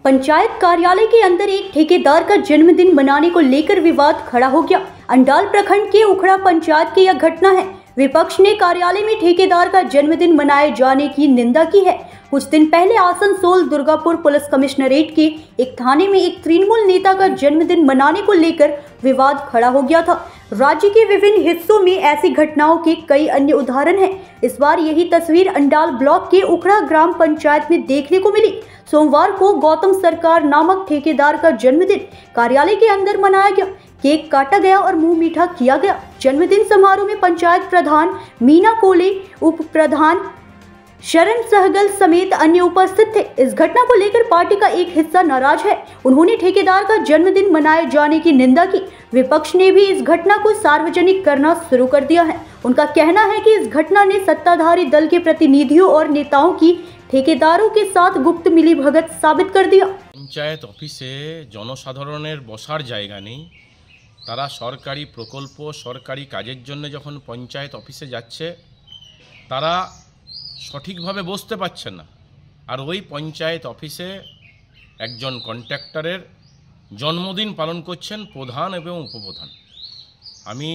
पंचायत कार्यालय के अंदर एक ठेकेदार का जन्मदिन मनाने को लेकर विवाद खड़ा हो गया। अंडाल प्रखंड के उखड़ा पंचायत की यह घटना है। विपक्ष ने कार्यालय में ठेकेदार का जन्मदिन मनाए जाने की निंदा की है। कुछ दिन पहले आसनसोल दुर्गापुर पुलिस कमिश्नरेट के एक थाने में एक तृणमूल नेता का जन्मदिन मनाने को लेकर विवाद खड़ा हो गया था। राज्य के विभिन्न हिस्सों में ऐसी घटनाओं के कई अन्य उदाहरण हैं। इस बार यही तस्वीर अंडाल ब्लॉक के उखड़ा ग्राम पंचायत में देखने को मिली। सोमवार को गौतम सरकार नामक ठेकेदार का जन्मदिन कार्यालय के अंदर मनाया गया। केक काटा गया और मुंह मीठा किया गया। जन्मदिन समारोह में पंचायत प्रधान मीना कोले, उप प्रधान शरण सहगल समेत अन्य उपस्थित थे। इस घटना को लेकर पार्टी का एक हिस्सा नाराज है। उन्होंने ठेकेदार का जन्मदिन मनाए जाने की निंदा की। विपक्ष ने भी इस घटना को सार्वजनिक करना शुरू कर दिया है। उनका कहना है कि इस घटना ने सत्ताधारी दल के प्रतिनिधियों और नेताओं की ठेकेदारों के साथ गुप्त मिलीभगत साबित कर दिया। पंचायत ऑफिसे जनसाधारणের বসার জায়গা নেই। তারা সরকারি প্রকল্প সরকারি কাজের জন্য যখন পঞ্চায়েত অফিসে যাচ্ছে তারা সঠিকভাবে বসতে পারছে না। আর ওই পঞ্চায়েত অফিসে একজন কন্ট্রাক্টরের জন্মদিন পালন করছেন প্রধান এবং উপপ্রধান। আমি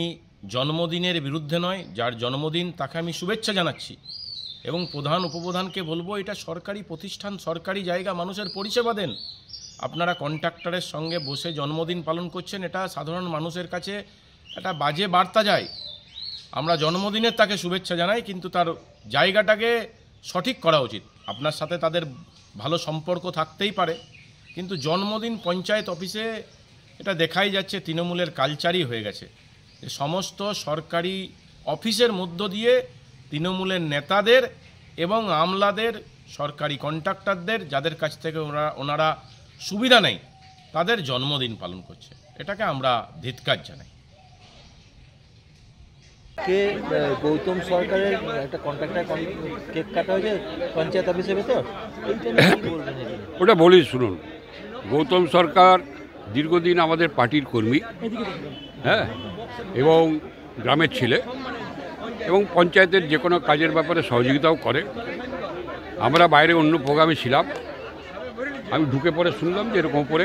জন্মদিনের বিরুদ্ধে নয়, যার জন্মদিন তাকে আমি শুভেচ্ছা জানাচ্ছি এবং প্রধান উপপ্রধানকে বলবো এটা সরকারি প্রতিষ্ঠান, সরকারি জায়গা, মানুষের পরিষেবা দেন। আপনারা কন্ট্রাক্টরের সঙ্গে বসে জন্মদিন পালন করছেন, এটা সাধারণ মানুষের কাছে একটা বাজে বার্তা যায়। আমরা জন্মদিনের তাকে শুভেচ্ছা জানাই, কিন্তু তার জায়গাটাকে সঠিক করা উচিত। আপনার সাথে তাদের ভালো সম্পর্ক থাকতেই পারে, কিন্তু জন্মদিন পঞ্চায়েত অফিসে এটা দেখাই যাচ্ছে তৃণমূলের কালচারই হয়ে গেছে। সমস্ত সরকারি অফিসের মধ্য দিয়ে তৃণমূলের নেতাদের এবং আমলাদের, সরকারি কন্ট্রাক্টরদের যাদের কাছ থেকে ওনারা সুবিধা নেই তাদের জন্মদিন পালন করছে। এটাকে আমরা ধিক্কার জানাই। কে গৌতম সরকারের একটা কন্ট্রাক্টর কেক কাটা হয়েছে পঞ্চায়েত অফিসের ভেতর, ওটা বলি শুনুন। গৌতম সরকার দীর্ঘদিন আমাদের পার্টির কর্মী, হ্যাঁ, এবং গ্রামের ছেলে এবং পঞ্চায়েতের যে কোনো কাজের ব্যাপারে সহযোগিতাও করে। আমরা বাইরে অন্য প্রোগ্রামে ছিলাম, আমি ঢুকে পরে শুনলাম যে এরকম করে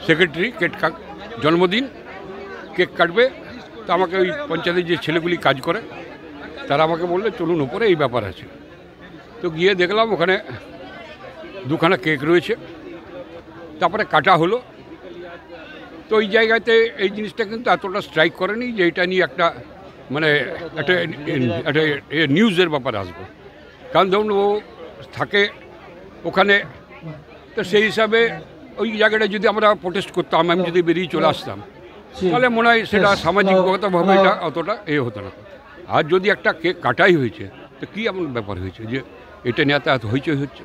সেক্রেটারি জন্মদিন কেক কাটবে। তো আমাকে ওই পঞ্চায়েতের যে ছেলেগুলি কাজ করে তারা আমাকে বললে চলুন উপরে এই ব্যাপার আছে। তো গিয়ে দেখলাম ওখানে দুখানা কেক রয়েছে, তারপরে কাটা হলো। তো ওই জায়গাতে এই জিনিসটা কিন্তু এতটা স্ট্রাইক করেনি যে এটা নিয়ে একটা মানে একটা নিউজের ব্যাপারে আসবে। কারণ ধরুন ও থাকে ওখানে, তো সেই হিসাবে ওই জায়গাটা যদি আমরা প্রোটেস্ট করতাম, আমি যদি বেরিয়ে চলে আসতাম, তাহলে মনে হয় সেটা সামাজিকগতভাবে এটা অতটা হতো না। আর যদি একটা কেক কাটাই হয়েছে তো কী এমন ব্যাপার হয়েছে যে এটা নিয়ে এত হইচই হচ্ছে?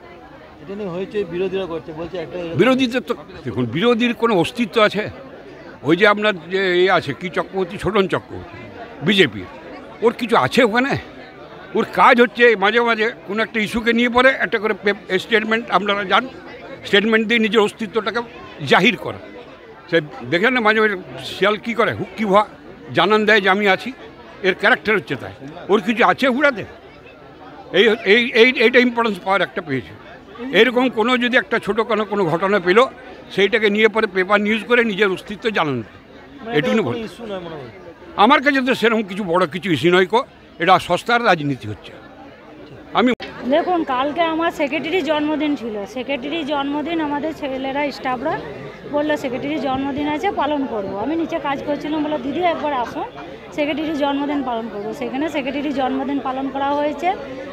এটা নিয়ে হয়েছে বিরোধীরা করছে, বলছে একটা বিরোধীদের তো দেখুন, বিরোধীর কোনো অস্তিত্ব আছে? ওই যে আপনার যে আছে কি চক্রবর্তী, ছোটন চক্রবর্তী, বিজেপির, ওর কিছু আছে ওখানে? ওর কাজ হচ্ছে মাঝে মাঝে কোনো একটা ইস্যুকে নিয়ে পরে একটা করে স্টেটমেন্ট, আপনারা যান, স্টেটমেন্ট দিয়ে নিজের অস্তিত্বটাকে জাহির করা। সে দেখেন না মাঝে মাঝে শিয়াল কী করে, হুক্কি ভুয়া জানান দেয় যে আমি আছি, এর ক্যারেক্টার হচ্ছে তাই। ওর কিছু আছে উড়াতে? এইটা ইম্পর্টেন্স পাওয়ার একটা পেয়েছে। এরকম কোনো যদি একটা ছোটো কোনো ঘটনা পেল, সেইটাকে নিয়ে পরে পেপার নিউজ করে নিজের অস্তিত্ব জানান, এটুকুনি বল। আমার কাছে তো সেরকম কিছু বড় কিছু ইস্যু নয় কো, এটা সস্তার রাজনীতি হচ্ছে। আমি দেখুন, কালকে আমার সেক্রেটারি জন্মদিন ছিল। সেক্রেটারি জন্মদিন আমাদের ছেলেরা স্টাফরা বললো সেক্রেটারি জন্মদিন আছে, পালন করব। আমি নিচে কাজ করছিলাম, বললো দিদি একবার আসুন, সেক্রেটারি জন্মদিন পালন করব। সেখানে সেক্রেটারি জন্মদিন পালন করা হয়েছে।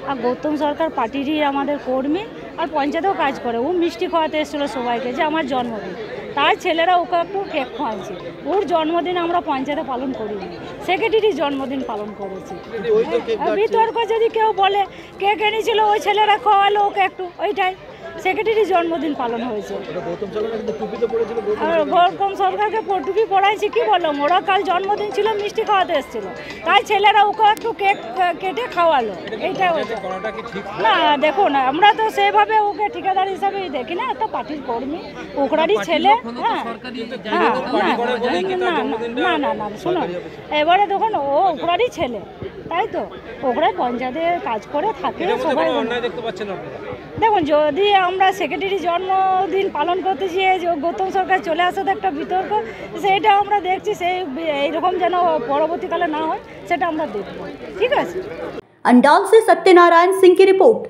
আর গৌতম সরকার পার্টিরই আমাদের কর্মী, আর পঞ্চায়েতেও কাজ করে। ও মিষ্টি খাওয়াতে এসেছিলো সবাইকে যে আমার জন্মদিন, তাই ছেলেরা ওকে একটু কেক খাওয়াচ্ছে। ওর জন্মদিন আমরা পঞ্চায়েতে পালন করিনি, সেক্রেটারি জন্মদিন পালন করেছি। বিতর্ক যদি কেউ বলে কেক এনেছিল ওই ছেলেরা খাওয়ালো ওকে একটু, ওইটাই সেক্রেটারি জন্মদিন পালন হয়েছে। গৌতম সরকারকে টুপি পড়াইছি, কি বললাম, ওরা কাল জন্মদিন ছিল, মিষ্টি খাওয়াতে এসেছিল, তাই ছেলেরা ওকে একটু কেক কেটে খাওয়ালো, এইটাই হয়েছে। না দেখুন, আমরা তো সেইভাবে ওকে ঠিকাদার হিসাবেই দেখি না, একটা পার্টির কর্মী, ওকরারই ছেলে। হ্যাঁ না না না, শুনুন, এবারে দেখুন ও ওকরারই ছেলে, তাই তো ওখানে পঞ্চায়েতে কাজ করে থাকে সবাই। দেখুন, যদি আমরা সেক্রেটারি জন্মদিন পালন করতে গিয়ে গৌতম সরকার চলে আসে তো একটা বিতর্ক, সেইটা আমরা দেখছি, সেই এইরকম যেন পরবর্তীকালে না হয় সেটা আমরা দেখব। ঠিক আছে। अंडाल से सत्यनारायण सिंह की रिपोर्ट।